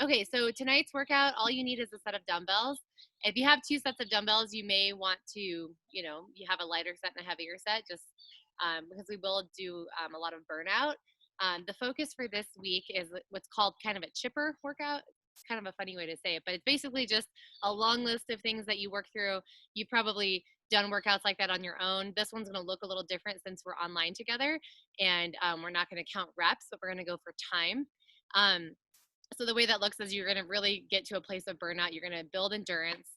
Okay, so tonight's workout, all you need is a set of dumbbells. If you have two sets of dumbbells, you may want to, you have a lighter set and a heavier set, just because we will do a lot of burnout. The focus for this week is what's called kind of a chipper workout. It's kind of a funny way to say it, but it's basically just a long list of things that you work through. You've probably done workouts like that on your own. This one's going to look a little different since we're online together, and we're not going to count reps, but we're going to go for time. So the way that looks is you're going to really get to a place of burnout. You're going to build endurance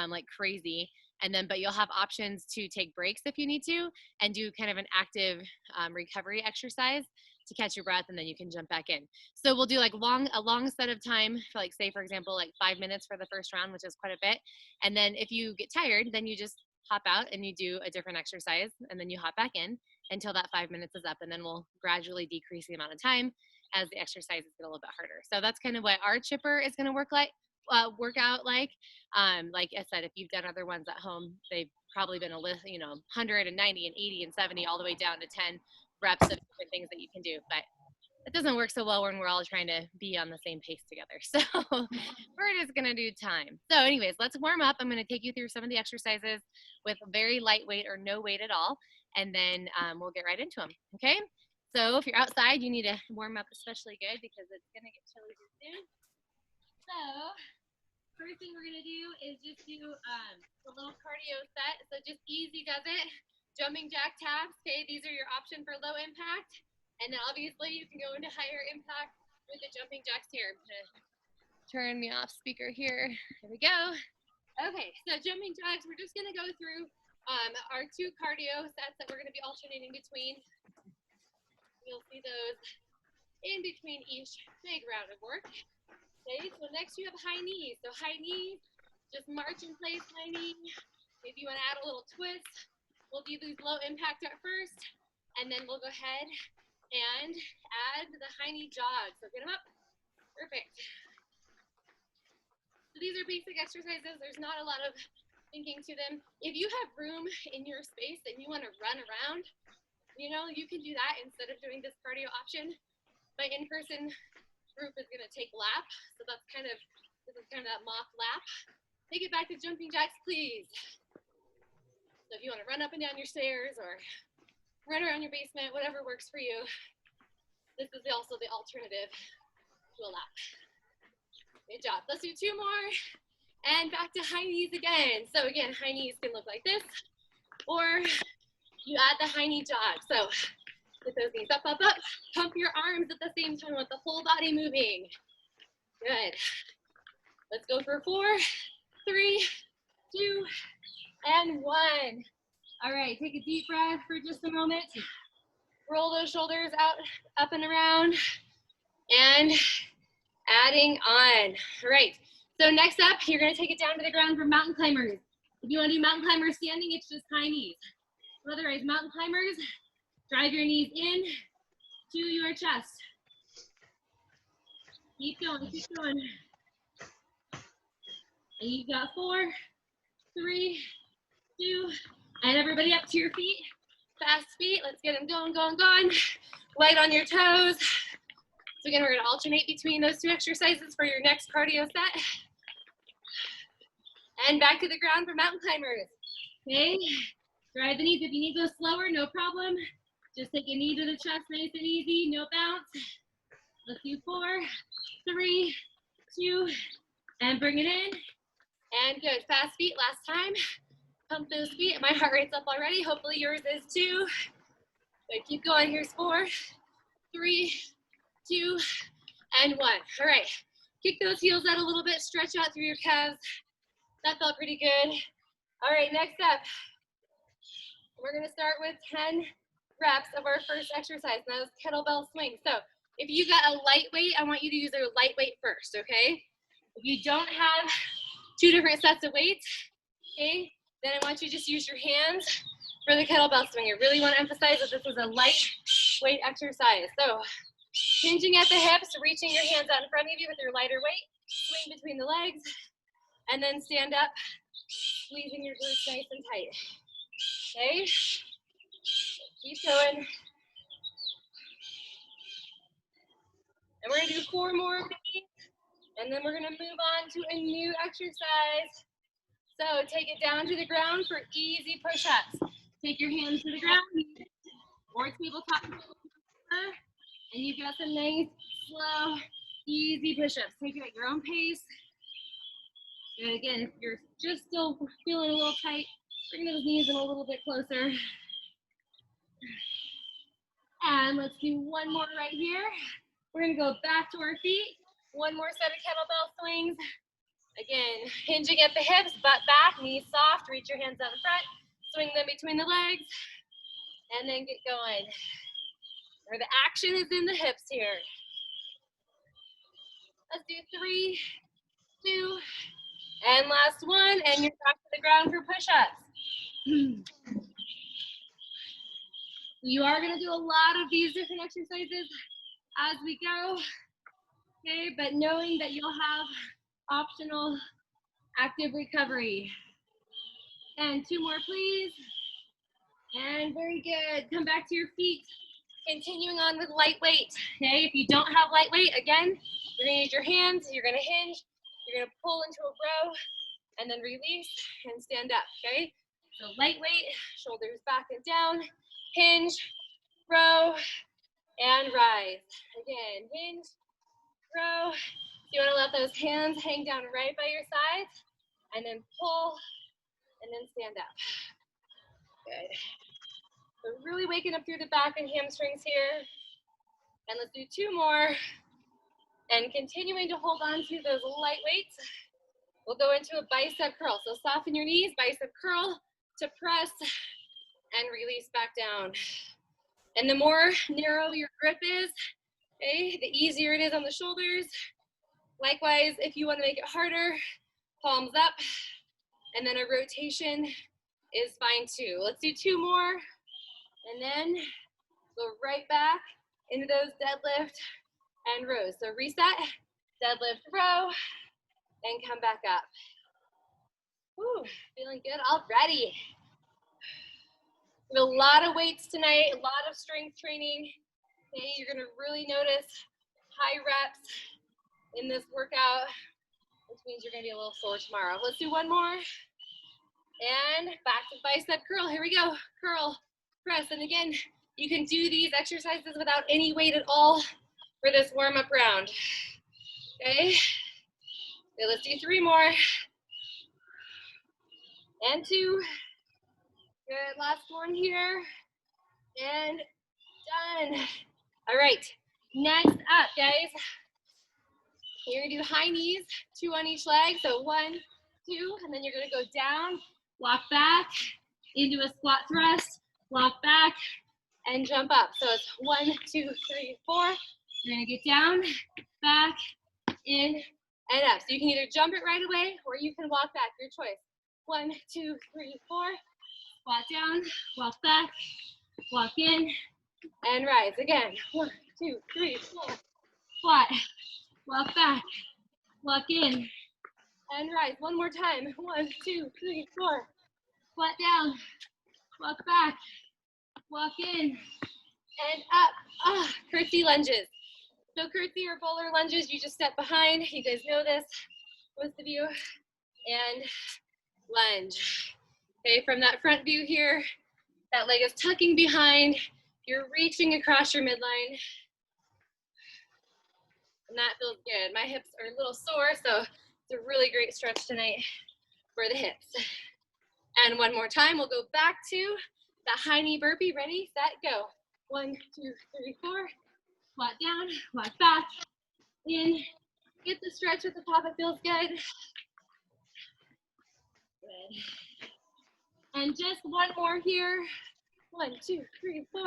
like crazy. And then, but you'll have options to take breaks if you need to and do kind of an active recovery exercise to catch your breath, and then you can jump back in. So we'll do like a long set of time for, like, say, for example, like 5 minutes for the first round, which is quite a bit. And then if you get tired, then you just hop out and you do a different exercise, and then you hop back in until that 5 minutes is up. And then we'll gradually decrease the amount of time as the exercises get a little bit harder. So that's kind of what our chipper is going to work out like. Like I said, if you've done other ones at home, they've probably been 100 and 90 and 80 and 70 all the way down to 10 reps of different things that you can do. But it doesn't work so well when we're all trying to be on the same pace together. So we're just going to do time. So anyways, let's warm up. I'm going to take you through some of the exercises with very lightweight or no weight at all. And then we'll get right into them. Okay. So if you're outside, you need to warm up especially good because it's going to get chilly soon. So first thing we're going to do is just do a little cardio set. So just easy does it. Jumping jack taps. Okay, these are your option for low impact. And then obviously you can go into higher impact with the jumping jacks here. I'm going to turn me off speaker here. There we go. Okay, so jumping jacks, we're just going to go through our two cardio sets that we're going to be alternating between. You'll see those in between each big round of work. Okay, so next you have high knees. So high knees, just march in place, high knee. If you want to add a little twist, we'll do these low impact at first, and then we'll go ahead and add the high knee jog. So get them up. Perfect. So these are basic exercises. There's not a lot of thinking to them. If you have room in your space and you want to run around, you can do that instead of doing this cardio option. My in-person group is going to take lap. So this is kind of that mock lap. Take it back to jumping jacks, please. So if you want to run up and down your stairs or run around your basement, whatever works for you, this is also the alternative to a lap. Good job. Let's do two more. And back to high knees again. So again, high knees can look like this, or you add the high knee jog. So get those knees up, up, up. Pump your arms at the same time with the whole body moving. Good. Let's go for 4, 3, 2, and 1. All right, take a deep breath for just a moment. Roll those shoulders out, up and around, and adding on. All right, so next up, you're gonna take it down to the ground for mountain climbers. If you wanna do mountain climbers standing, it's just high knees. Otherwise, mountain climbers, drive your knees in to your chest. Keep going, keep going. And you've got 4, 3, 2, and everybody up to your feet. Fast feet, let's get them going, going, going. Light on your toes. So again, we're gonna alternate between those two exercises for your next cardio set. And back to the ground for mountain climbers. Okay, drive the knees. If you need to go slower, no problem. Just take a knee to the chest, nice and easy, no bounce. Let's do 4, 3, 2, and bring it in. And good, fast feet, last time. Pump those feet, my heart rate's up already. Hopefully yours is too. Good, keep going, here's 4, 3, 2, and 1. All right, kick those heels out a little bit, stretch out through your calves. That felt pretty good. All right, next up, we're gonna start with 10 reps of our first exercise. Now it's kettlebell swing. So if you got a lightweight, I want you to use a lightweight first, okay? If you don't have 2 different sets of weights, okay, then I want you to just use your hands for the kettlebell swing. I really want to emphasize that this is a lightweight exercise. So hinging at the hips, reaching your hands out in front of you with your lighter weight, swing between the legs, and then stand up, squeezing your glutes nice and tight. Okay? Keep going. And we're gonna do 4 more of these, And then we're gonna move on to a new exercise. So take it down to the ground for easy push-ups. Take your hands to the ground or tabletop, and you've got some nice, slow, easy push-ups. Take it at your own pace. And again, if you're just still feeling a little tight, bring those knees in a little bit closer. And let's do one more right here. We're gonna go back to our feet. One more set of kettlebell swings. Again, hinging at the hips, butt back, knees soft, reach your hands out in front, swing them between the legs, and then get going. Where the action is in the hips here. Let's do 3, 2, and last one, and you're back to the ground for push-ups. You are gonna do a lot of these different exercises as we go, okay? But knowing that you'll have optional active recovery. And 2 more, please. And very good. Come back to your feet. Continuing on with lightweight, okay? If you don't have lightweight, again, you're gonna use your hands, you're gonna hinge, you're gonna pull into a row, and then release and stand up, okay? So lightweight, shoulders back and down, hinge, row, and rise. Again, hinge, row. You wanna let those hands hang down right by your sides, and then pull, and then stand up. Good. So really waking up through the back and hamstrings here. And let's do 2 more. And continuing to hold on to those light weights, we'll go into a bicep curl. So soften your knees, bicep curl to press and release back down. And the more narrow your grip is, okay, the easier it is on the shoulders. Likewise, if you want to make it harder, palms up, and then a rotation is fine too. Let's do 2 more, and then go right back into those deadlift and rows. So reset, deadlift, row, and come back up. Whew, feeling good already. We have a lot of weights tonight, a lot of strength training. Okay, you're gonna really notice high reps in this workout, which means you're gonna be a little sore tomorrow. Let's do 1 more. And back to bicep curl, here we go. Curl, press, and again, you can do these exercises without any weight at all for this warm-up round. Okay, so let's do 3 more. And 2. Good, last one here. And done. All right, next up, guys. You're gonna do high knees, 2 on each leg. So 1, 2, and then you're gonna go down, walk back, into a squat thrust, walk back, and jump up. So it's 1, 2, 3, 4. You're gonna get down, back, in, and up. So you can either jump it right away or you can walk back, your choice. 1, 2, 3, 4. Squat down, walk back, walk in, and rise. Again, 1, 2, 3, 4. Squat, walk back, walk in, and rise. One more time. 1, 2, 3, 4. Squat down, walk back, walk in, and up. Curtsy lunges. So curtsy or bowler lunges, you just step behind. You guys know this, most of you. And lunge. Okay, from that front view here, that leg is tucking behind. You're reaching across your midline. And that feels good. My hips are a little sore, so it's a really great stretch tonight for the hips. And one more time, we'll go back to that high knee burpee. Ready, set, go. 1, 2, 3, 4. Squat down, walk back, in. Get the stretch at the top, it feels good. Good. And just one more here. 1, 2, 3, 4.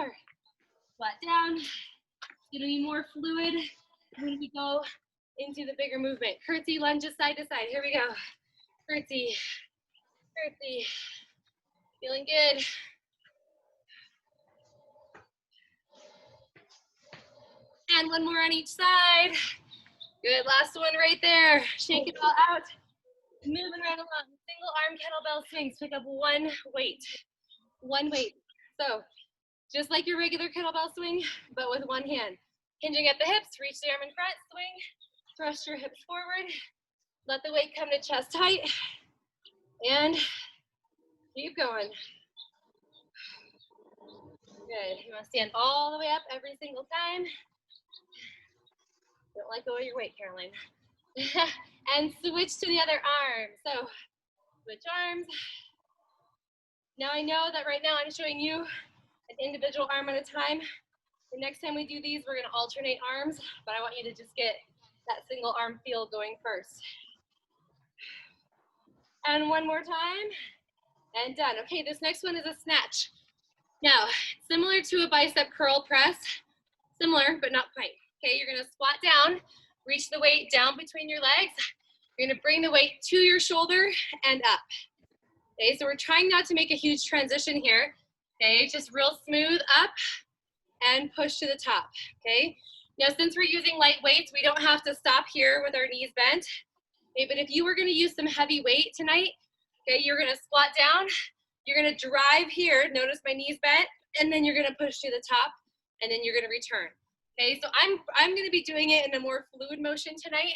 Squat down. It's gonna be more fluid when we go into the bigger movement. Curtsy lunges side to side. Here we go. Curtsy, curtsy. Feeling good. And one more on each side. Good, last one right there. Shake it all out. Moving right along. Single arm kettlebell swings. Pick up one weight. One weight. So just like your regular kettlebell swing, but with one hand. Hinging at the hips, reach the arm in front, swing, Thrust your hips forward. Let the weight come to chest height. And keep going. Good. You want to stand all the way up every single time. Don't let go of your weight, Caroline. And switch to the other arm. So switch arms. Now I know that right now I'm showing you an individual arm at a time. The next time we do these, we're going to alternate arms, but I want you to just get that single arm feel going first. And one more time. And done. Okay, this next one is a snatch. Now, similar to a bicep curl press, similar, but not quite. Okay, you're gonna squat down, reach the weight down between your legs. You're gonna bring the weight to your shoulder and up. Okay, so we're trying not to make a huge transition here. Okay, just real smooth up and push to the top, okay? Now, since we're using light weights, we don't have to stop here with our knees bent. Okay, but if you were gonna use some heavy weight tonight, okay, you're gonna squat down, you're gonna drive here, notice my knees bent, and then you're gonna push to the top, and then you're gonna return. Okay, so I'm gonna be doing it in a more fluid motion tonight,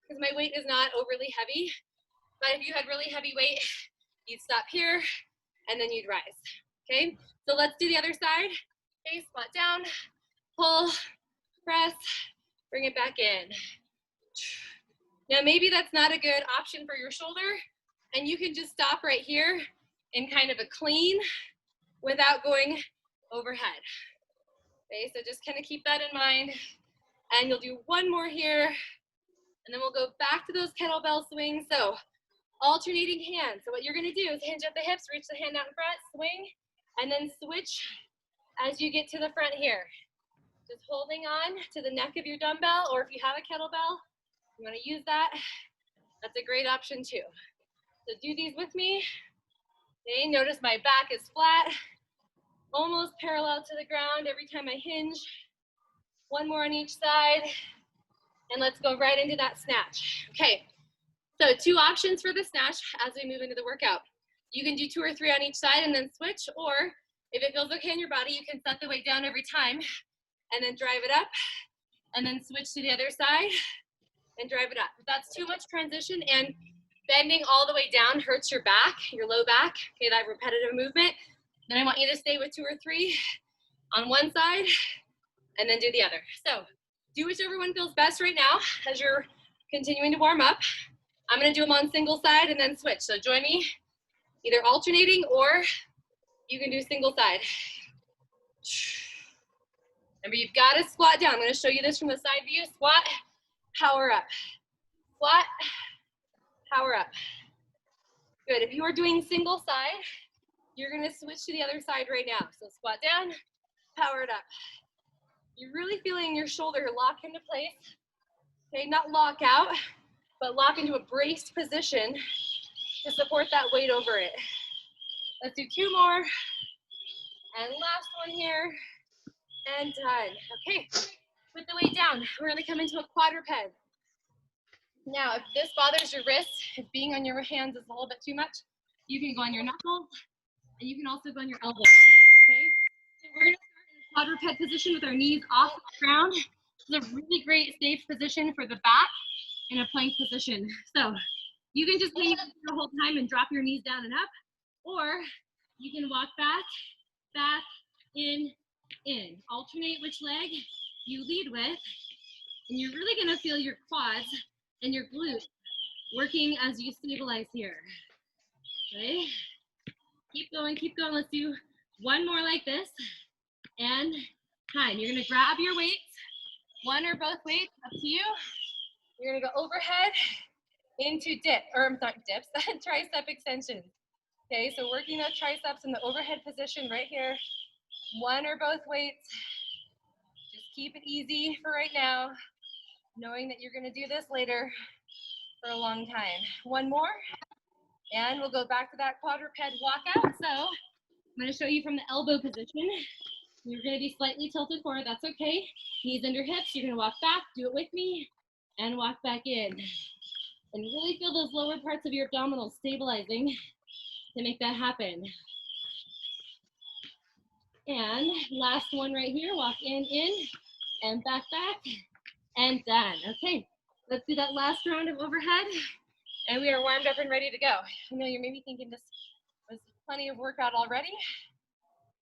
because my weight is not overly heavy. But if you had really heavy weight, you'd stop here, and then you'd rise. Okay, so let's do the other side. Okay, squat down, pull, press, bring it back in. Now maybe that's not a good option for your shoulder, and you can just stop right here in kind of a clean without going overhead. Okay, so just kind of keep that in mind, and you'll do one more here, and then we'll go back to those kettlebell swings. So alternating hands. So what you're gonna do is hinge at the hips, reach the hand out in front, swing, and then switch as you get to the front here. Just holding on to the neck of your dumbbell, or if you have a kettlebell, you wanna use that, that's a great option too. So do these with me. Okay, notice my back is flat, almost parallel to the ground every time I hinge. One more on each side, and let's go right into that snatch. Okay, so two options for the snatch as we move into the workout. You can do 2 or 3 on each side and then switch, or if it feels okay in your body, you can set the weight down every time and then drive it up, and then switch to the other side and drive it up. If that's too much transition and bending all the way down hurts your back, your low back, okay, that repetitive movement, then I want you to stay with 2 or 3 on one side and then do the other. So do whichever one feels best right now as you're continuing to warm up. I'm gonna do them on single side and then switch. So join me, either alternating or you can do single side. Remember, you've gotta squat down. I'm gonna show you this from the side view. Squat, power up. Squat, power up. Good, if you are doing single side, you're gonna switch to the other side right now. So squat down, power it up. You're really feeling your shoulder lock into place. Okay, not lock out, but lock into a braced position to support that weight over it. Let's do 2 more. And last one here. And done. Okay, put the weight down. We're gonna come into a quadruped. Now, if this bothers your wrist, if being on your hands is a little bit too much, you can go on your knuckles, and you can also go on your elbows, okay? So we're gonna start in a quadruped position with our knees off the ground. This is a really great safe position for the back in a plank position. So you can just hang the whole time and drop your knees down and up, or you can walk back, back, in. Alternate which leg you lead with, and you're really gonna feel your quads and your glutes working as you stabilize here, okay? Keep going, keep going. Let's do one more like this, and time. You're gonna grab your weights, one or both weights, up to you. You're gonna go overhead into dip, or I'm sorry, dips, tricep extensions. Okay, so working those triceps in the overhead position right here, one or both weights. Just keep it easy for right now, knowing that you're gonna do this later for a long time. One more, and we'll go back to that quadruped walkout. So I'm gonna show you from the elbow position. You're gonna be slightly tilted forward, that's okay. Knees under hips, you're gonna walk back, do it with me, and walk back in. And really feel those lower parts of your abdominals stabilizing to make that happen. And last one right here, walk in, and back, and done. Okay, Let's do that last round of overhead, and we are warmed up and ready to go. I know you're maybe thinking this was plenty of workout already,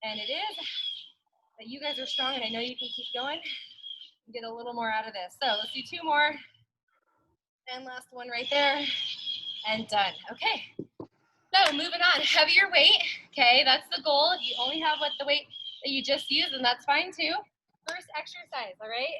and it is, but you guys are strong, and I know you can keep going and get a little more out of this. So let's do 2 more, and last one right there, and done. Okay, so moving on, heavier weight. Okay, that's the goal. If you only have the weight that you just used, and that's fine too. First exercise, all right,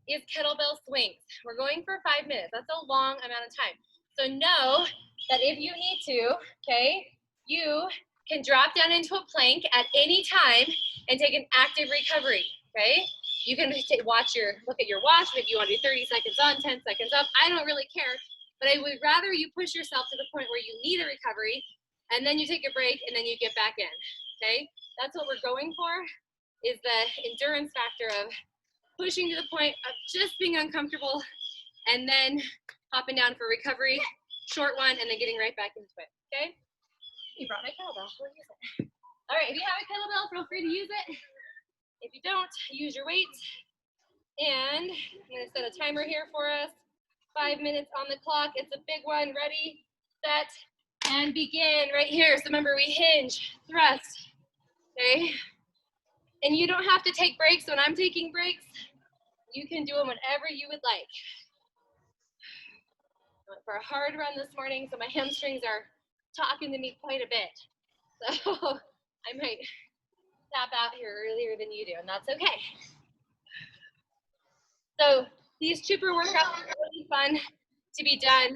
is kettlebell swings. We're going for 5 minutes. That's a long amount of time. So know that if you need to, okay, you can drop down into a plank at any time and take an active recovery, okay? You can look at your watch, maybe you want to do 30 seconds on, 10 seconds up. I don't really care, but I would rather you push yourself to the point where you need a recovery, and then you take a break, and then you get back in, okay? That's what we're going for, is the endurance factor of pushing to the point of just being uncomfortable and then hopping down for recovery, short one, and then getting right back into it, okay? You brought my kettlebell, we'll use it. All right, if you have a kettlebell, feel free to use it. If you don't, use your weight. And I'm gonna set a timer here for us. 5 minutes on the clock, it's a big one. Ready, set, and begin right here. So remember, we hinge, thrust, okay? And you don't have to take breaks. When I'm taking breaks, you can do them whenever you would like. I went for a hard run this morning, so my hamstrings are talking to me quite a bit. So I might tap out here earlier than you do, and that's okay. So these chipper workouts are really fun to be done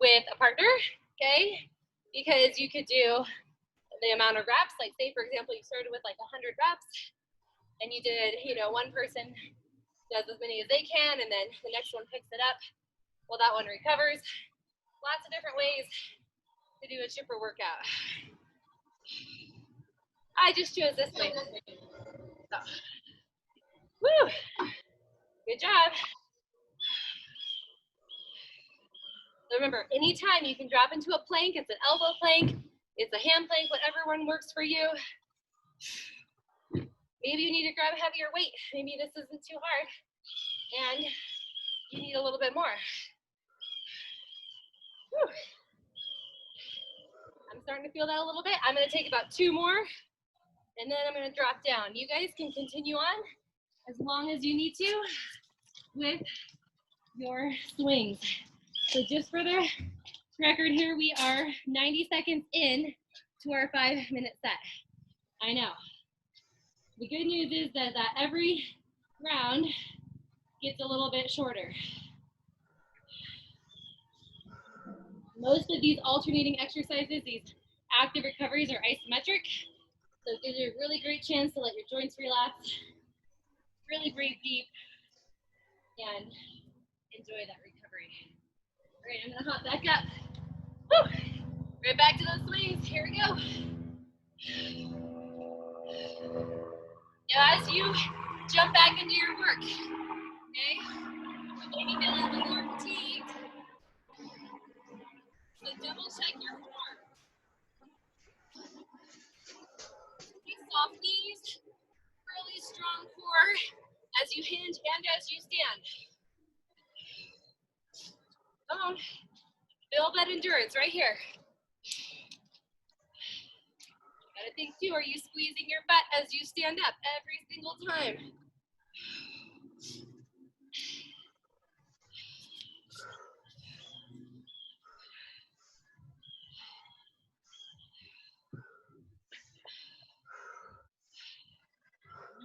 with a partner, okay? Because you could do the amount of reps, like say for example, you started with like 100 reps and you did, one person does as many as they can, and then the next one picks it up. Well, that one recovers. Lots of different ways to do a chipper workout. I just chose this way. So. Woo! Good job. So remember, anytime you can drop into a plank, it's an elbow plank, it's a hand plank, whatever one works for you. Maybe you need to grab a heavier weight. Maybe this isn't too hard and you need a little bit more. Whew. I'm starting to feel that a little bit. I'm gonna take about 2 more and then I'm gonna drop down. You guys can continue on as long as you need to with your swings. So just for the record here, we are 90 seconds in to our 5-minute set. I know. The good news is that every round gets a little bit shorter. Most of these alternating exercises, these active recoveries, are isometric. So it gives you a really great chance to let your joints relax, really breathe deep, and enjoy that recovery. All right, I'm gonna hop back up. Woo! Right back to those swings, here we go. Now as you jump back into your work, okay, you may be a little bit more fatigued, so double check your form. Soft knees, really strong core as you hinge and as you stand. Come on, build that endurance right here. You gotta think too, are you squeezing your butt as you stand up every single time?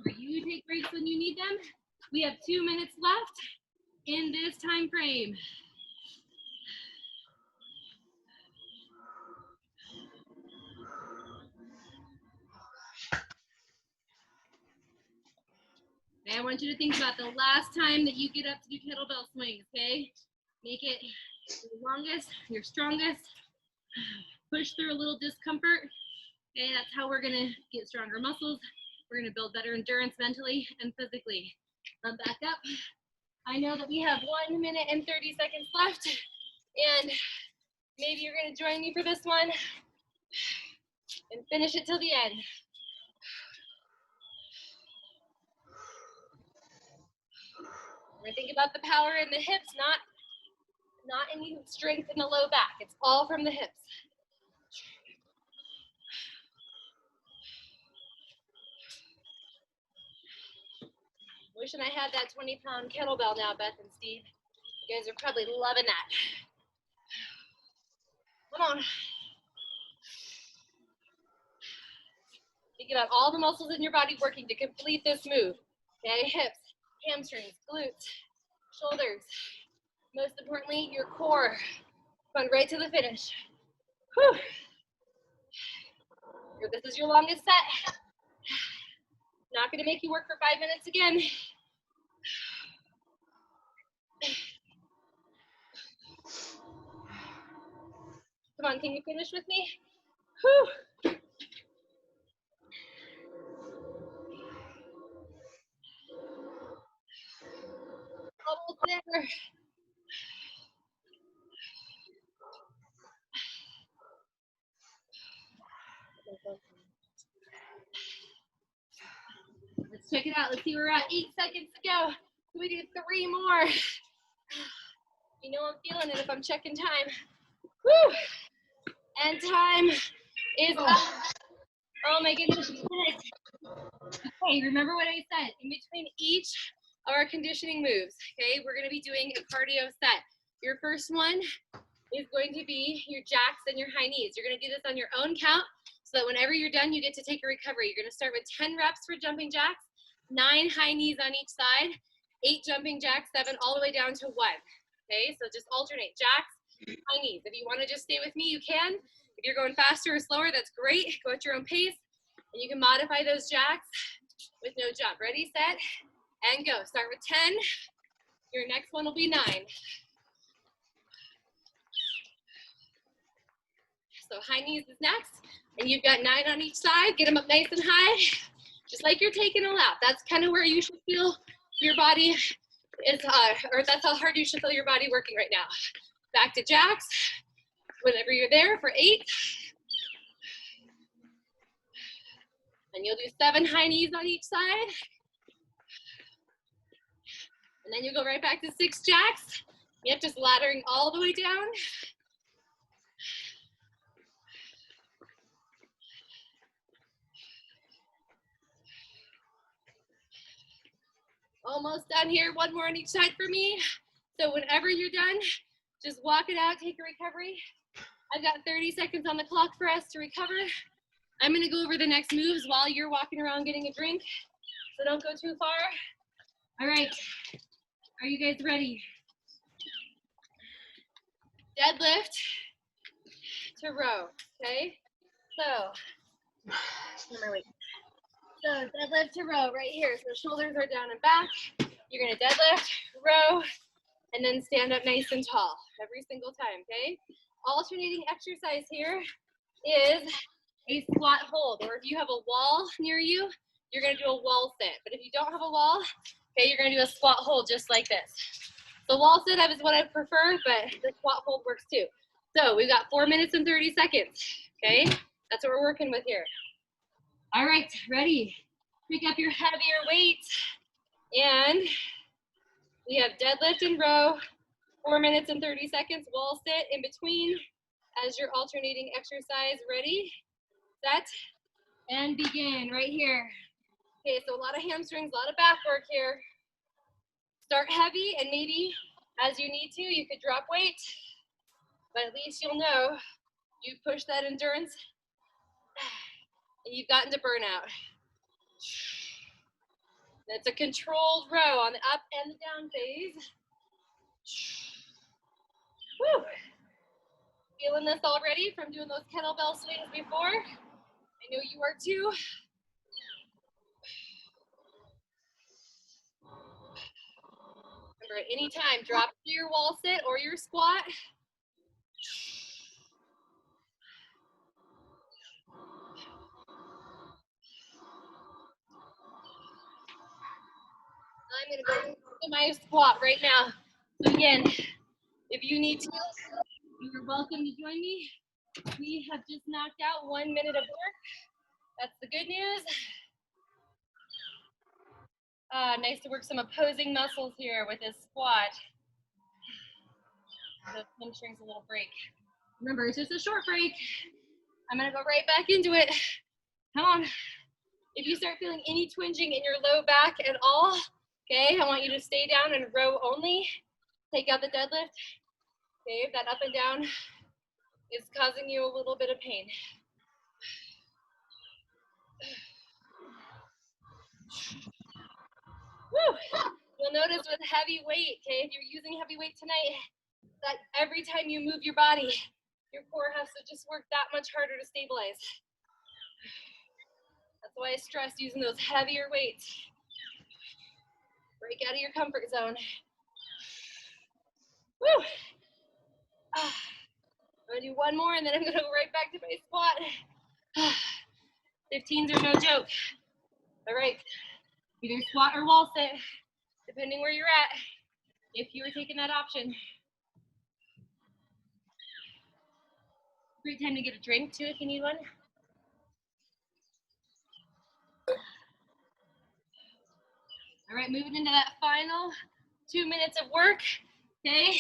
Remember, you take breaks when you need them. We have 2 minutes left in this time frame. Okay, I want you to think about the last time that you get up to do kettlebell swings, okay? Make it your longest, your strongest. Push through a little discomfort. Okay, that's how we're gonna get stronger muscles. We're gonna build better endurance mentally and physically. I'm back up. I know that we have 1 minute and 30 seconds left, and maybe you're gonna join me for this one and finish it till the end. We're gonna think about the power in the hips, not Not any strength in the low back. It's all from the hips. Wishing I had that 20-pound kettlebell now, Beth and Steve. You guys are probably loving that. Come on. Think about all the muscles in your body working to complete this move. Okay, hips, hamstrings, glutes, shoulders. Most importantly, your core. Going right to the finish. Whew. This is your longest set. Not gonna make you work for 5 minutes again. Come on, can you finish with me? Whew. Almost there. Let's check it out. Let's see where we're at. 8 seconds to go. Can we do 3 more? You know I'm feeling it if I'm checking time. Whew. And time is up. Oh my goodness. Okay, remember what I said. In between each of our conditioning moves, okay, we're going to be doing a cardio set. Your first one is going to be your jacks and your high knees. You're going to do this on your own count so that whenever you're done, you get to take a recovery. You're going to start with 10 reps for jumping jacks, 9 high knees on each side, 8 jumping jacks, 7 all the way down to 1. Okay, so just alternate jacks, high knees. If you want to just stay with me, you can. If you're going faster or slower, that's great. Go at your own pace, and you can modify those jacks with no jump. Ready, set, and go. Start with 10. Your next one will be 9. So high knees is next, and you've got 9 on each side. Get them up nice and high, just like you're taking a lap. That's kind of where you should feel your body is, or that's how hard you should feel your body working right now. Back to jacks, whenever you're there for 8. And you'll do 7 high knees on each side. And then you'll go right back to 6 jacks. Yep, just laddering all the way down. Almost done here. 1 more on each side for me. So whenever you're done, just walk it out, take a recovery. I've got 30 seconds on the clock for us to recover. I'm gonna go over the next moves while you're walking around getting a drink. So don't go too far. All right, are you guys ready? Deadlift to row, okay? So, deadlift to row right here. So shoulders are down and back. You're gonna deadlift, row, and then stand up nice and tall every single time, okay? Alternating exercise here is a squat hold, or if you have a wall near you, you're gonna do a wall sit. But if you don't have a wall, okay, you're gonna do a squat hold just like this. The wall sit is what I prefer, but the squat hold works too. So we've got 4 minutes and 30 seconds, okay? That's what we're working with here. All right, ready? Pick up your heavier weight, and we have deadlift and row, 4 minutes and 30 seconds, wall sit in between as your alternating exercise. Ready, set, and begin right here. Okay, so a lot of hamstrings, a lot of back work here. Start heavy, and maybe as you need to, you could drop weight, but at least you'll know you push that endurance and you've gotten to burnout. That's a controlled row on the up and the down phase. Woo! Feeling this already from doing those kettlebell swings before? I know you are too. Remember, at any time, drop to your wall sit or your squat. I'm gonna go to my squat right now. So again, if you need to, you're welcome to join me. We have just knocked out 1 minute of work. That's the good news. Nice to work some opposing muscles here with this squat. The hamstrings a little break. Remember, it's just a short break. I'm gonna go right back into it. Come on. If you start feeling any twinging in your low back at all, okay, I want you to stay down and row only. Take out the deadlift. Okay, if that up and down is causing you a little bit of pain. Woo! You'll notice with heavy weight, okay, if you're using heavy weight tonight, that every time you move your body, your core has to just work that much harder to stabilize. That's why I stress using those heavier weights. Break out of your comfort zone. Woo! I'm gonna do one more and then I'm gonna go right back to my squat. 15s are no joke. All right, either squat or wall sit, depending where you're at, if you were taking that option. Great time to get a drink too if you need one. All right, moving into that final 2 minutes of work, okay?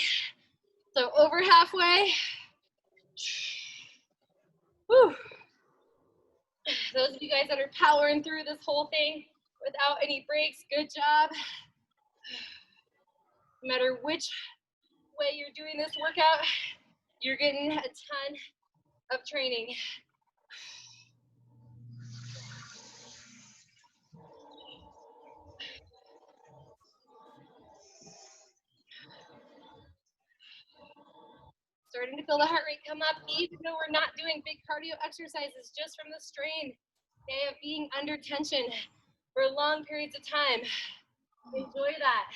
So over halfway. Whew. Those of you guys that are powering through this whole thing without any breaks, good job. No matter which way you're doing this workout, you're getting a ton of training. Starting to feel the heart rate come up, even though we're not doing big cardio exercises, just from the strain, okay, of being under tension for long periods of time. Enjoy that.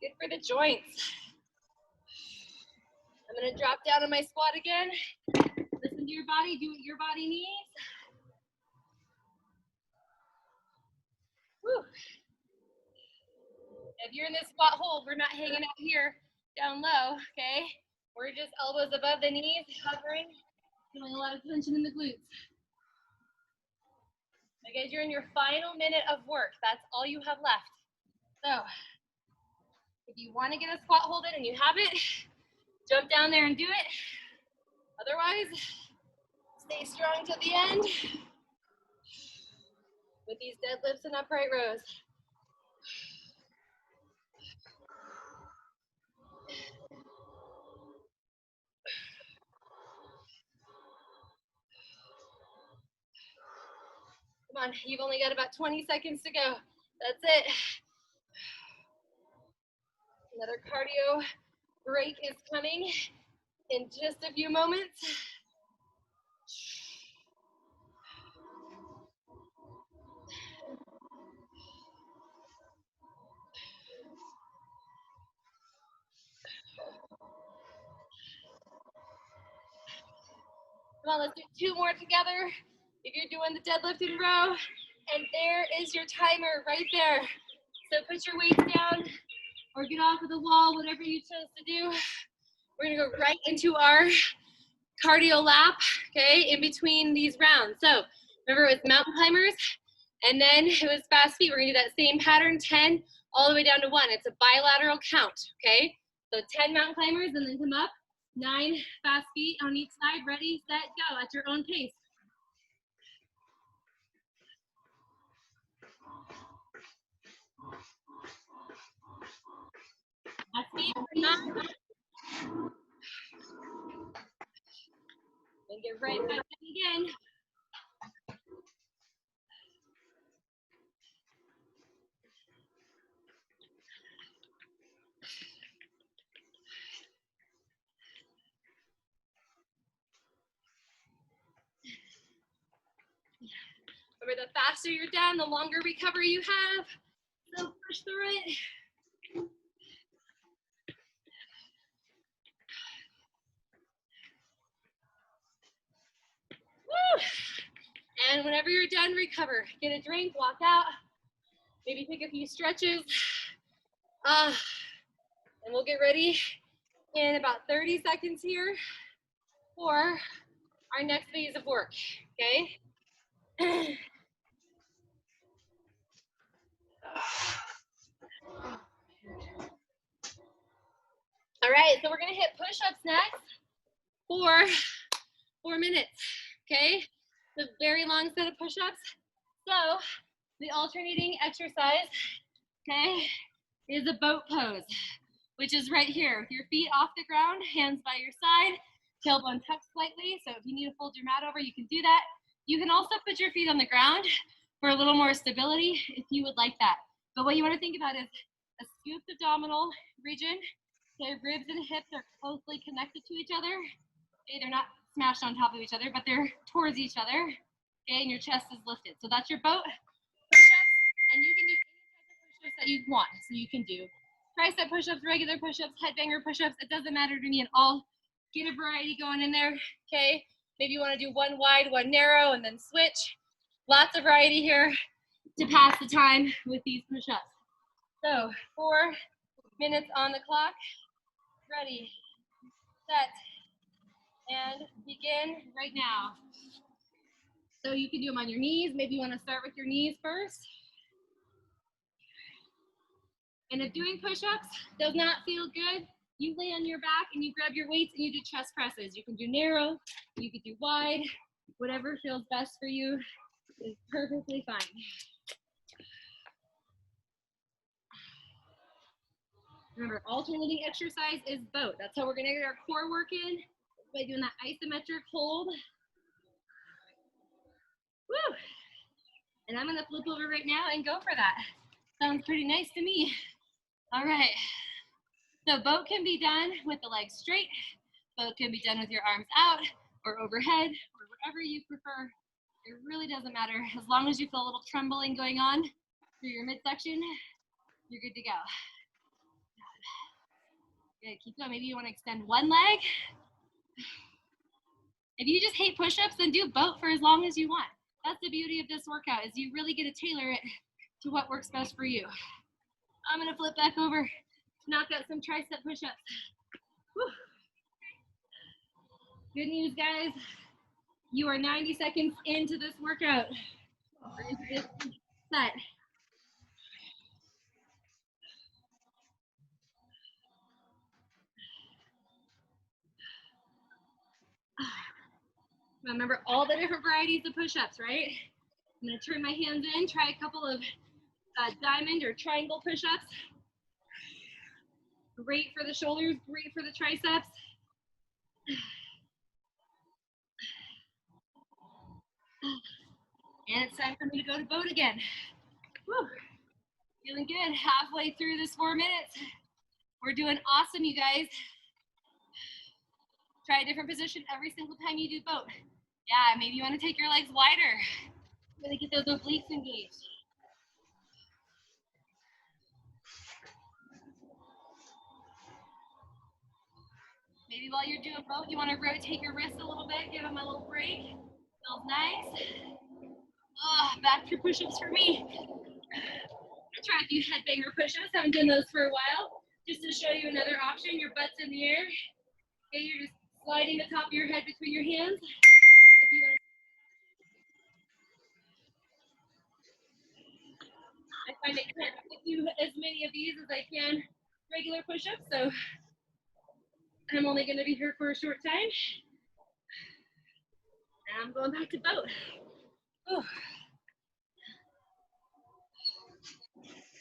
Good for the joints. I'm gonna drop down on my squat again. Listen to your body, do what your body needs. Whew. If you're in this squat hold, we're not hanging out here down low, okay? We're just elbows above the knees, hovering, feeling a lot of tension in the glutes. Now guys, you're in your final minute of work. That's all you have left. So, if you want to get a squat hold in and you have it, jump down there and do it. Otherwise, stay strong to the end with these deadlifts and upright rows. Come on, you've only got about 20 seconds to go. That's it. Another cardio break is coming in just a few moments. Come on, let's do 2 more together. If you're doing the deadlift in row, and there is your timer right there. So put your weights down or get off of the wall, whatever you chose to do. We're gonna go right into our cardio lap, okay, in between these rounds. So remember it was mountain climbers, and then it was fast feet. We're gonna do that same pattern, 10 all the way down to 1. It's a bilateral count, okay? So 10 mountain climbers and then come up, 9 fast feet on each side, ready, set, go at your own pace. Fast feet for 9. And get right back in again. Remember, the faster you're done, the longer recovery you have. So push through it. Woo! And whenever you're done, recover. Get a drink, walk out. Maybe take a few stretches. And we'll get ready in about 30 seconds here for our next phase of work, okay? All right, so we're gonna hit push-ups next for 4 minutes, okay? The very long set of push-ups. So the alternating exercise, okay, is a boat pose, which is right here with your feet off the ground, hands by your side, tailbone tucked slightly. So if you need to fold your mat over, you can do that. You can also put your feet on the ground for a little more stability if you would like that. But what you want to think about is a scooped abdominal region. Okay, ribs and hips are closely connected to each other. Okay, they're not smashed on top of each other, but they're towards each other. Okay, and your chest is lifted. So that's your boat push-ups, and you can do any type of push-ups that you want. So you can do tricep push-ups, regular push-ups, headbanger push-ups. It doesn't matter to me at all. Get a variety going in there, okay? Maybe you want to do one wide, one narrow, and then switch. Lots of variety here to pass the time with these push-ups. So 4 minutes on the clock. Ready, set, and begin right now. So you can do them on your knees. Maybe you want to start with your knees first. And if doing push-ups does not feel good, you lay on your back and you grab your weights and you do chest presses. You can do narrow, you can do wide, whatever feels best for you is perfectly fine. Remember, alternating exercise is both. That's how we're gonna get our core work in by doing that isometric hold. Woo! And I'm gonna flip over right now and go for that. Sounds pretty nice to me. All right. So boat can be done with the legs straight. Boat can be done with your arms out or overhead or wherever you prefer. It really doesn't matter. As long as you feel a little trembling going on through your midsection, you're good to go. Good, keep going. Maybe you want to extend one leg. If you just hate push-ups, then do boat for as long as you want. That's the beauty of this workout, is you really get to tailor it to what works best for you. I'm gonna flip back over, knock out some tricep push-ups. Good news, guys. You are 90 seconds into this workout, or into this set. Remember all the different varieties of push-ups, right? I'm gonna turn my hands in, try a couple of diamond or triangle push-ups. Great for the shoulders, great for the triceps. And it's time for me to go to boat again. Woo. Feeling good, halfway through this 4 minutes. We're doing awesome, you guys. Try a different position every single time you do boat. Yeah, maybe you want to take your legs wider. Really get those obliques engaged. Maybe while you're doing boat, you want to rotate your wrists a little bit, give them a little break. Feels nice. Oh, back to push-ups for me. I'll try a few headbanger push-ups. Haven't done those for a while. Just to show you another option, your butt's in the air. Okay, you're just sliding the top of your head between your hands. If you want to, I find it hard to do as many of these as I can regular push-ups, so I'm only going to be here for a short time. And I'm going back to boat. Oh.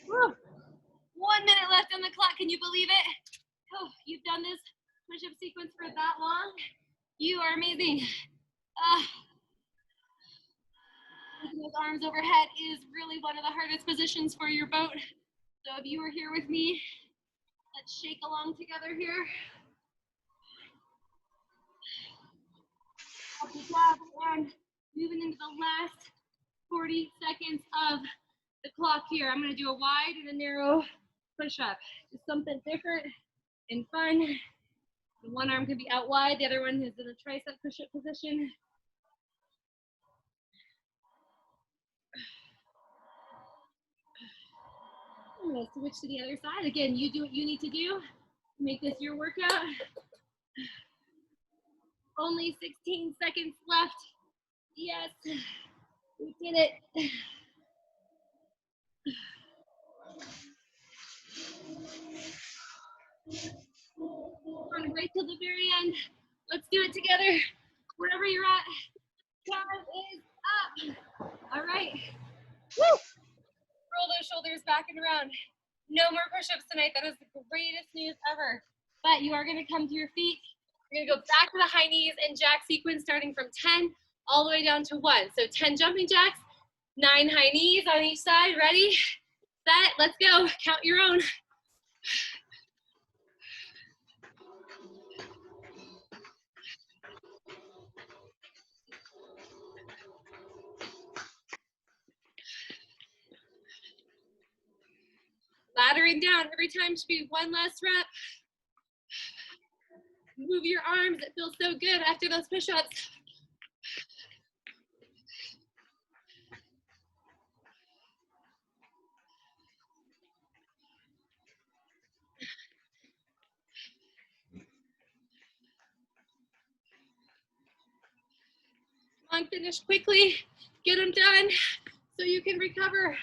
Woo. 1 minute left on the clock. Can you believe it? Oh, you've done this push-up sequence for that long. You are amazing. Keeping those arms overhead is really one of the hardest positions for your boat. So if you are here with me, let's shake along together here. Up the top and moving into the last 40 seconds of the clock here. I'm gonna do a wide and a narrow push-up. Just something different and fun. One arm can be out wide, the other one is in a tricep push-up position. I'm gonna switch to the other side. Again, you do what you need to do to make this your workout. Only 16 seconds left. Yes, we did it. going right till the very end. Let's do it together. Wherever you're at, time is up. All right. Woo! Roll those shoulders back and around. No more push-ups tonight. That is the greatest news ever. But you are going to come to your feet. You're going to go back to the high knees and jack sequence starting from 10 all the way down to 1. So 10 jumping jacks, 9 high knees on each side. Ready, set, let's go. Count your own. Laddering down. Every time should be one less rep. Move your arms. It feels so good after those push-ups. Come on, finish quickly. Get them done so you can recover.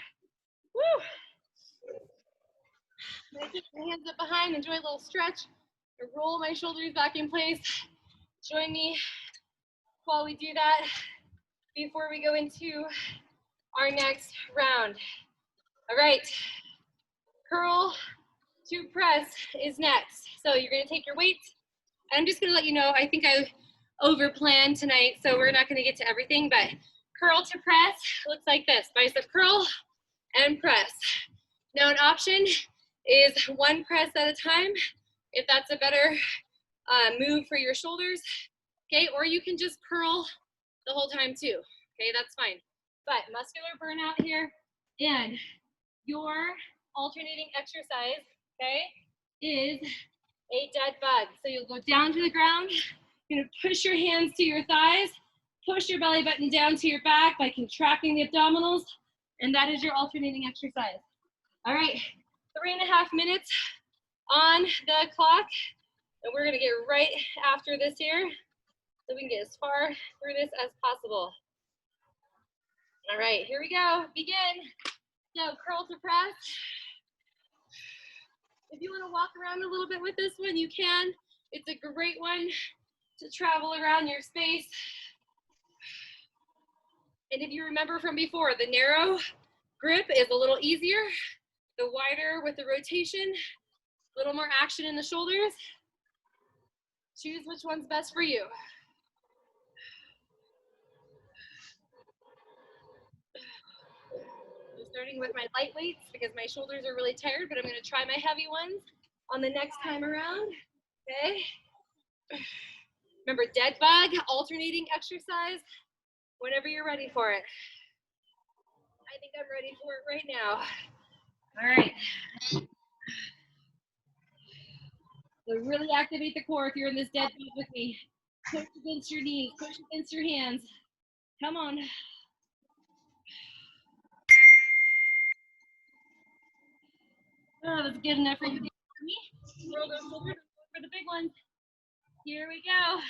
Woo! I'm gonna keep my hands up behind, enjoy a little stretch. I roll my shoulders back in place. Join me while we do that before we go into our next round. All right, curl to press is next. So you're gonna take your weights. I'm just gonna let you know, I think I over-planned tonight, so we're not gonna get to everything, but curl to press looks like this. Bicep curl and press. Now an option is one press at a time, if that's a better move for your shoulders, okay? Or you can just curl the whole time too, okay? That's fine. But muscular burnout here, and your alternating exercise, okay, is a dead bug. So you'll go down to the ground, you're gonna push your hands to your thighs, push your belly button down to your back by contracting the abdominals, and that is your alternating exercise. All right, 3.5 minutes on the clock, and we're gonna get right after this here, so we can get as far through this as possible. All right, here we go, begin. So curl to press. If you wanna walk around a little bit with this one, you can. It's a great one to travel around your space. And if you remember from before, the narrow grip is a little easier. The wider with the rotation, a little more action in the shoulders. Choose which one's best for you. I'm starting with my light weights because my shoulders are really tired, but I'm gonna try my heavy ones on the next time around, okay? Remember, dead bug, alternating exercise, whenever you're ready for it. I think I'm ready for it right now. All right. So really activate the core if you're in this dead bug with me. Push against your knees, push against your hands. Come on. Oh, that's good enough for you. Roll those shoulders for the big ones. Here we go.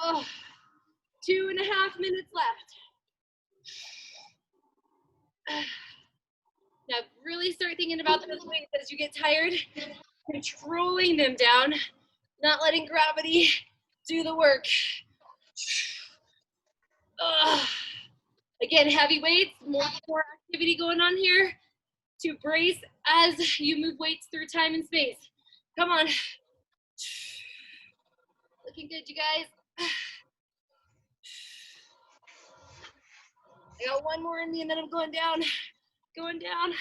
Oh, 2.5 minutes left. Now really start thinking about those weights as you get tired, controlling them down, not letting gravity do the work. Again, heavy weights, more activity going on here to brace as you move weights through time and space. Come on. Looking good, you guys. I got one more in me and then I'm going down. Going down.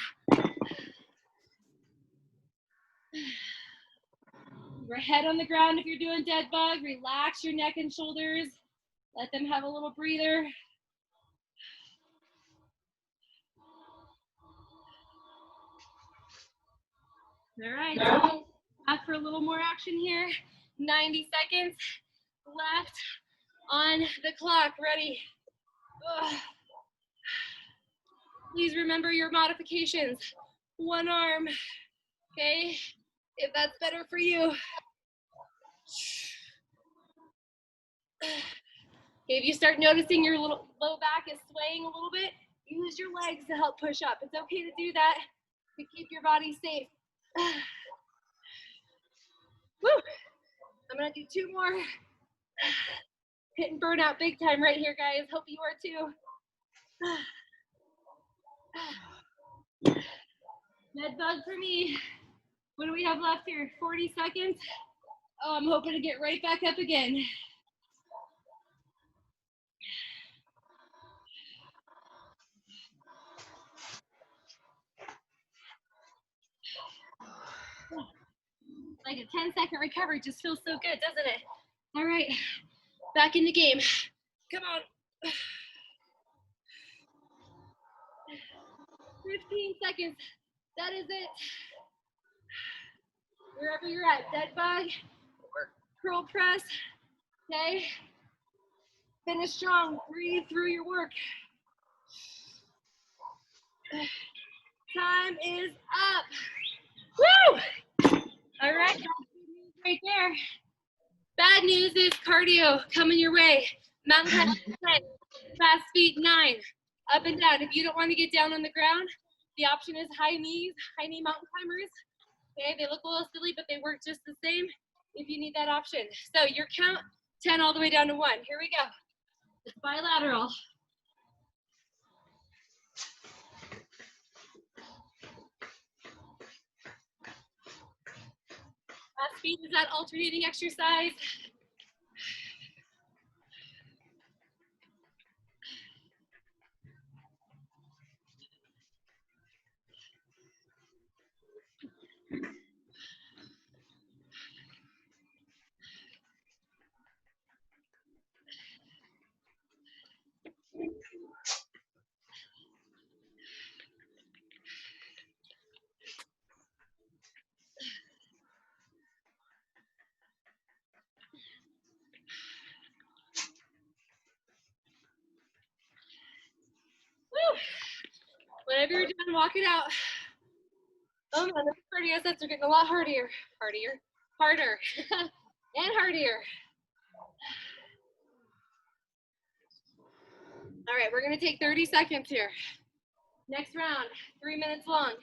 Your head on the ground if you're doing dead bug. Relax your neck and shoulders. Let them have a little breather. All right, so back for a little more action here. 90 seconds left on the clock. Ready? Please remember your modifications. One arm, okay? If that's better for you. Okay, if you start noticing your little low back is swaying a little bit, use your legs to help push up. It's okay to do that to keep your body safe. Woo! I'm gonna do 2 more. Hitting burnout big time right here, guys. Hope you are too. Med bug for me. What do we have left here? 40 seconds. Oh, I'm hoping to get right back up again. Like a 10-second recovery just feels so good, doesn't it? All right, back in the game. Come on. 15 seconds. That is it. Wherever you're at, dead bug or curl press. Okay. Finish strong. Breathe through your work. Time is up. Woo! All right, that's good news right there. Bad news is cardio coming your way. Mountain climb 10, fast feet 9, up and down. If you don't want to get down on the ground, the option is high knee mountain climbers. Okay, they look a little silly, but they work just the same if you need that option. So your count, 10 all the way down to 1. Here we go. It's bilateral. Fast feet is that alternating exercise. Woo! Whenever you're done, walk it out. Oh man, those cardio sets are getting a lot harder, and harder. All right, we're gonna take 30 seconds here. Next round, 3 minutes long.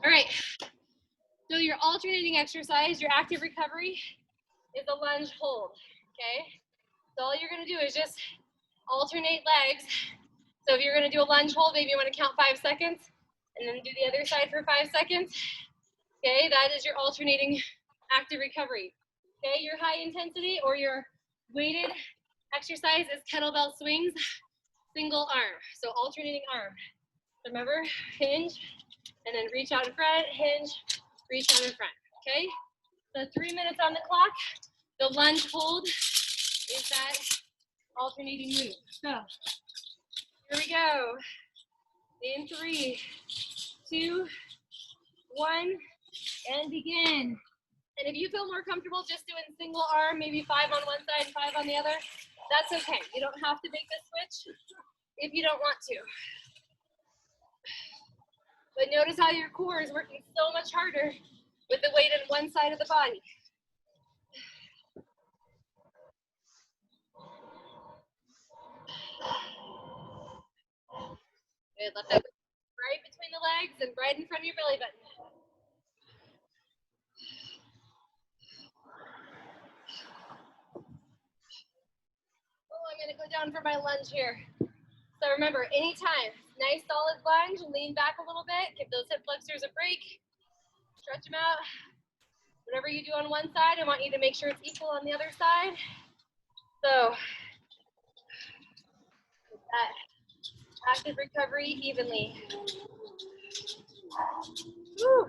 All right, so your alternating exercise, your active recovery, is a lunge hold, okay? So all you're gonna do is just alternate legs. So if you're gonna do a lunge hold, maybe you wanna count 5 seconds, and then do the other side for 5 seconds. Okay, that is your alternating active recovery. Okay, your high intensity or your weighted exercise is kettlebell swings, single arm. So alternating arm. Remember, hinge, and then reach out in front, hinge, reach out in front, okay? So 3 minutes on the clock. The lunge hold is that alternating move. So here we go. In 3, 2, 1, and begin. And if you feel more comfortable just doing single arm, maybe 5 on one side and 5 on the other, that's okay. You don't have to make the switch if you don't want to. But notice how your core is working so much harder with the weight on one side of the body. Good, let that right between the legs and right in front of your belly button. Oh, I'm gonna go down for my lunge here. So remember, anytime, nice solid lunge, lean back a little bit, give those hip flexors a break, stretch them out. Whatever you do on one side, I want you to make sure it's equal on the other side. So that active recovery evenly. Woo. All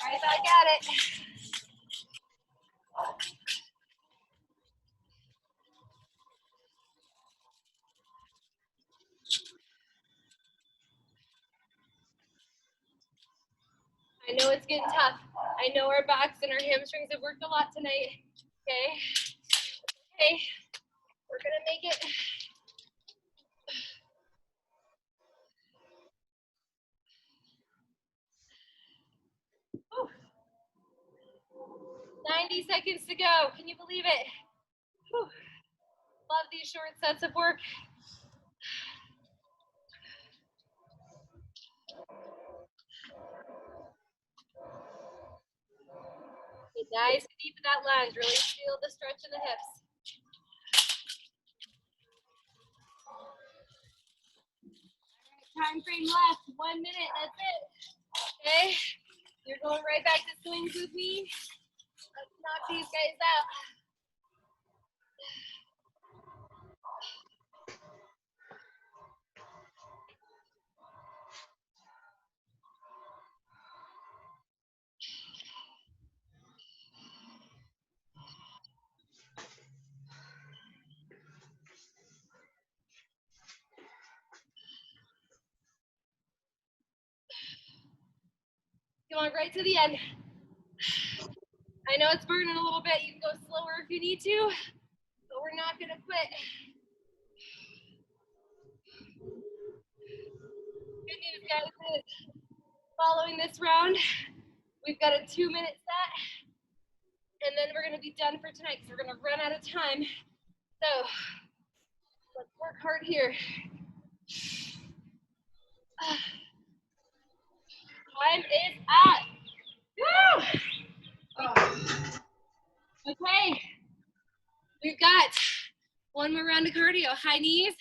right, back at it. I know it's getting tough. I know our backs and our hamstrings have worked a lot tonight. Okay. Okay. We're gonna make it. Whew. 90 seconds to go. Can you believe it? Whew. Love these short sets of work. Nice and deep in that lunge. Really feel the stretch in the hips. Time frame left, 1 minute, that's it. Okay, you're going right back to swings with me. Let's knock these guys out. Come on, right to the end. I know it's burning a little bit. You can go slower if you need to, but we're not gonna quit. Good news, guys, is following this round, we've got a 2-minute set, and then we're gonna be done for tonight because we're gonna run out of time. So let's work hard here. Time is up. Woo! Okay, we've got one more round of cardio. High knees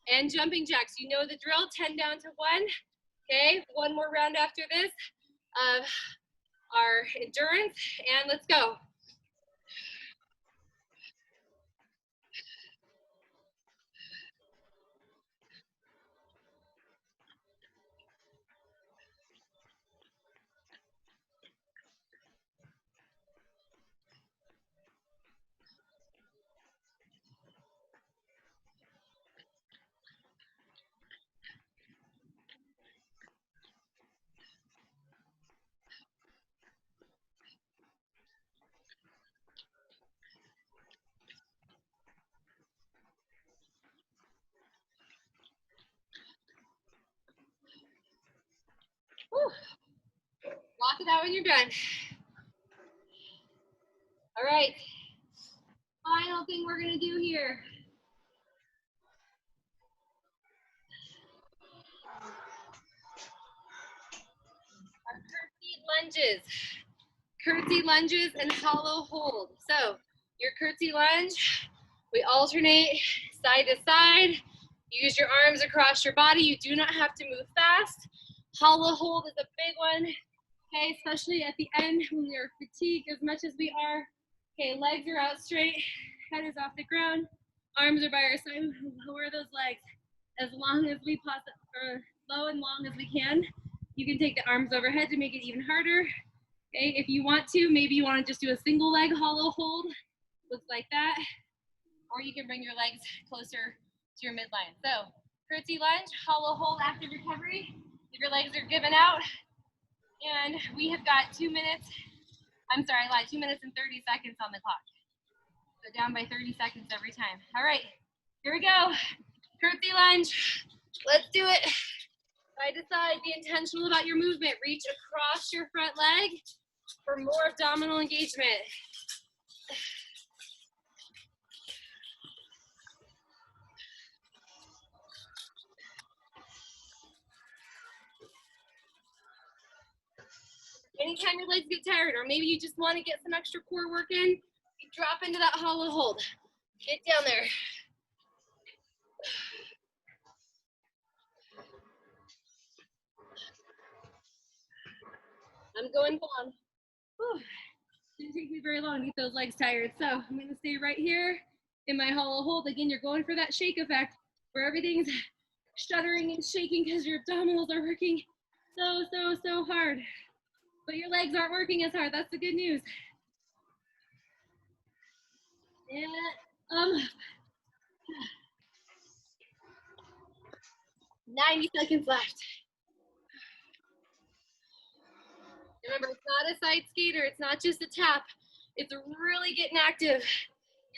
and jumping jacks. You know the drill, 10 down to 1. Okay, one more round after this of our endurance, and let's go. Whew. Lock it out when you're done. All right, final thing we're gonna do here. Our curtsy lunges and hollow hold. So your curtsy lunge, we alternate side to side. Use your arms across your body. You do not have to move fast. Hollow hold is a big one, okay, especially at the end when we are fatigued as much as we are. Okay, legs are out straight, head is off the ground, arms are by our side. Lower those legs as long as we possibly, low and long as we can. You can take the arms overhead to make it even harder. Okay, if you want to, maybe you want to just do a single leg hollow hold, looks like that, or you can bring your legs closer to your midline. So curtsy lunge, hollow hold after recovery. If your legs are given out, and we have got 2 minutes. I'm sorry, I lied. 2 minutes and 30 seconds on the clock. So down by 30 seconds every time. All right, here we go. Curtsy lunge. Let's do it. Side to side, be intentional about your movement. Reach across your front leg for more abdominal engagement. Anytime your legs get tired, or maybe you just want to get some extra core work in, you drop into that hollow hold. Get down there. I'm going down. Whew. Didn't take me very long to get those legs tired. So I'm gonna stay right here in my hollow hold. Again, you're going for that shake effect where everything's shuddering and shaking because your abdominals are working so hard. But your legs aren't working as hard. That's the good news. And 90 seconds left. Remember, it's not a side skater. It's not just a tap. It's really getting active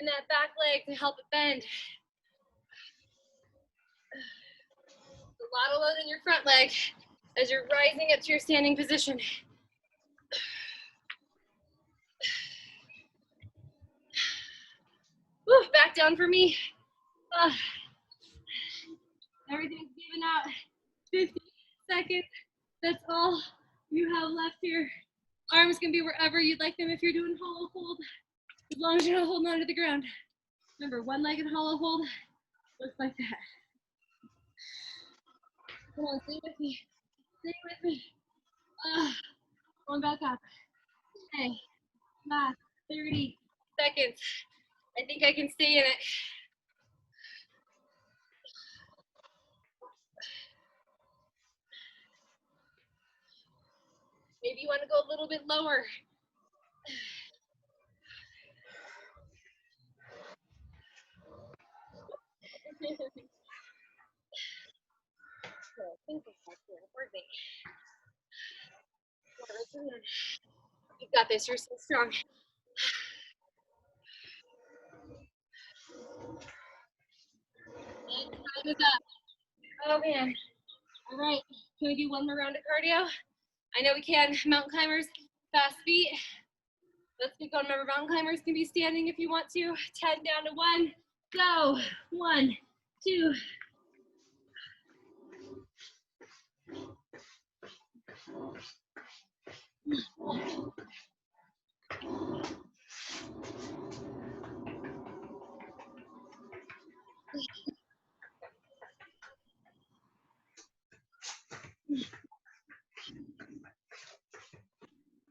in that back leg to help it bend. A lot of load in your front leg as you're rising up to your standing position. Woo, back down for me. Everything's given out. 50 seconds. That's all you have left here. Arms can be wherever you'd like them if you're doing hollow hold, as long as you're not holding onto the ground. Remember, one-legged hollow hold looks like that. Come on, stay with me. Stay with me. Going back up. Okay, last 30 seconds. I think I can stay in it. Maybe you want to go a little bit lower. You got this. You're so strong. And time is up. Oh man. All right. Can we do one more round of cardio? I know we can. Mountain climbers, fast feet. Let's keep going. Remember, mountain climbers can be standing if you want to. 10 down to 1. Go. 1, 2.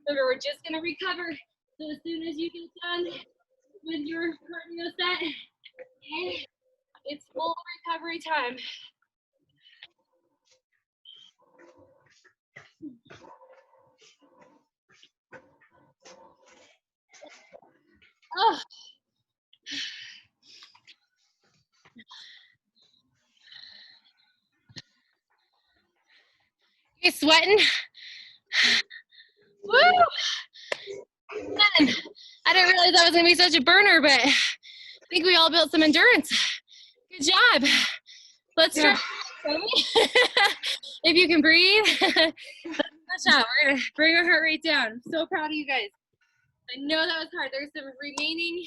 Remember, we're just going to recover. So as soon as you get done with your cardio set, okay, it's full recovery time. Oh. You sweating? Woo! Man, I didn't realize that was going to be such a burner, but I think we all built some endurance. Good job. Let's try. If you can breathe. Good job. We're going to bring our heart rate down. I'm so proud of you guys. I know that was hard. There's some remaining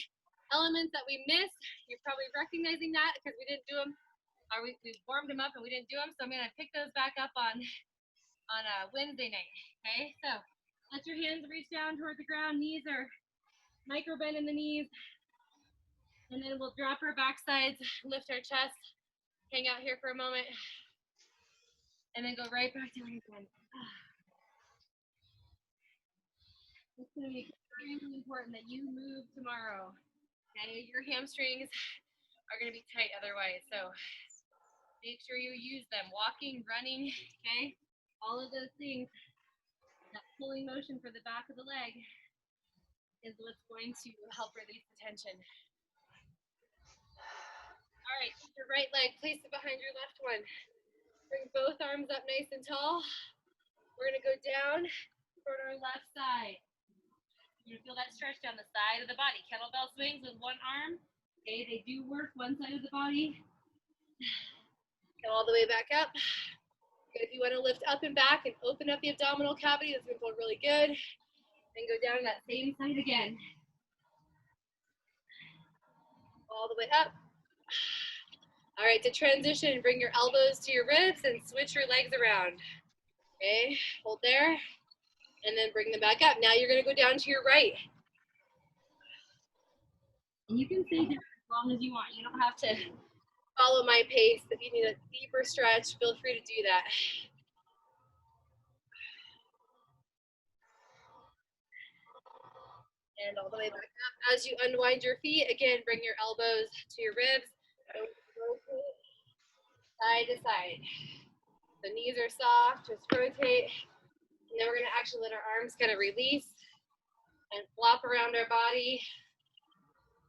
elements that we missed. You're probably recognizing that because we didn't do them, or we warmed them up and we didn't do them. So I'm going to pick those back up on a Wednesday night. Okay, so let your hands reach down toward the ground. Knees are micro bend in the knees. And then we'll drop our back sides, lift our chest, hang out here for a moment, and then go right back down again. It's going to be extremely important that you move tomorrow. Okay, your hamstrings are going to be tight otherwise, so make sure you use them. Walking, running, okay, all of those things. That pulling motion for the back of the leg is what's going to help release the tension. All right, keep your right leg, place it behind your left one. Bring both arms up nice and tall. We're going to go down toward our left side. You're going to feel that stretch down the side of the body. Kettlebell swings with one arm. Okay, they do work one side of the body. Go all the way back up. If you want to lift up and back and open up the abdominal cavity, that's going to feel really good. And go down that same side again. All the way up. All right, to transition, bring your elbows to your ribs and switch your legs around. Okay, hold there. And then bring them back up. Now you're going to go down to your right. And you can stay down as long as you want. You don't have to follow my pace. If you need a deeper stretch, feel free to do that. And all the way back up. As you unwind your feet, again, bring your elbows to your ribs. Rotate side to side. The knees are soft, just rotate. And then we're going to actually let our arms kind of release and flop around our body.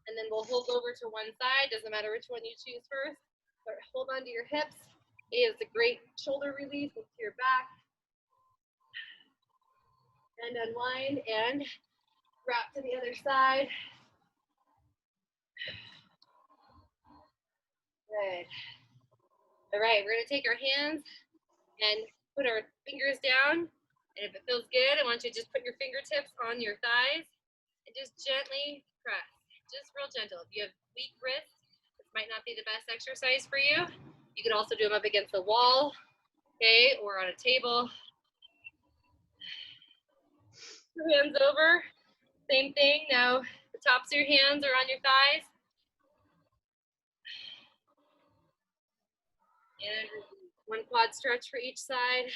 And then we'll hold over to one side. Doesn't matter which one you choose first. But hold on to your hips. It is a great shoulder release into your back. And unwind and wrap to the other side. Good. All right, we're going to take our hands and put our fingers down. And if it feels good, I want you to just put your fingertips on your thighs and just gently press. Just real gentle. If you have weak wrists, this might not be the best exercise for you. You can also do them up against the wall, okay, or on a table. your hands over. Same thing. Now the tops of your hands are on your thighs. And one quad stretch for each side.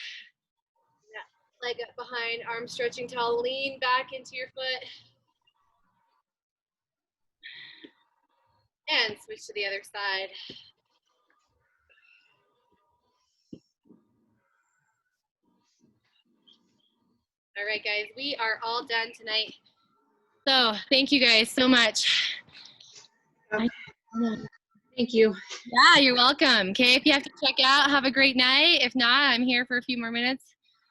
Yeah. Leg up behind, arm stretching tall. Lean back into your foot. And switch to the other side. All right, guys, we are all done tonight. So thank you guys so much. Thank you. Yeah, you're welcome. Okay, if you have to check out, have a great night. If not, I'm here for a few more minutes.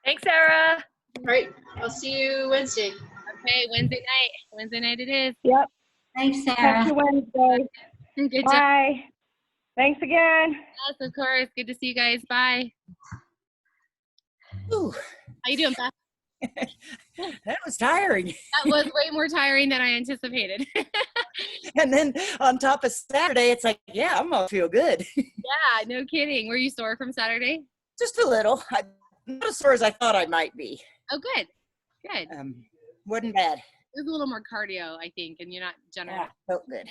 Thanks, Sarah. All right. I'll see you Wednesday. Okay, Wednesday night. Wednesday night it is. Yep. Thanks, Catch Sarah. you Wednesday. Good job. Bye. Thanks again. Yes, of course. Good to see you guys. Bye. Ooh, How you doing, Beth? that was tiring. That was way more tiring than I anticipated. And then on top of Saturday, it's like, yeah, I'm gonna feel good. Yeah, no kidding. Were you sore from Saturday? Just a little. Not as sore as I thought I might be. Oh, good. Good. Wasn't bad. It was a little more cardio, I think, and you're not general. Yeah, felt good.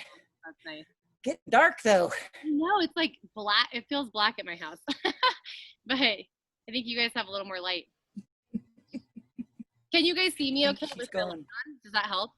That's nice. Getting dark though. No, it's like black. It feels black at my house. But I think you guys have a little more light. Can you guys see me okay? She's With my light going. on? Does that help?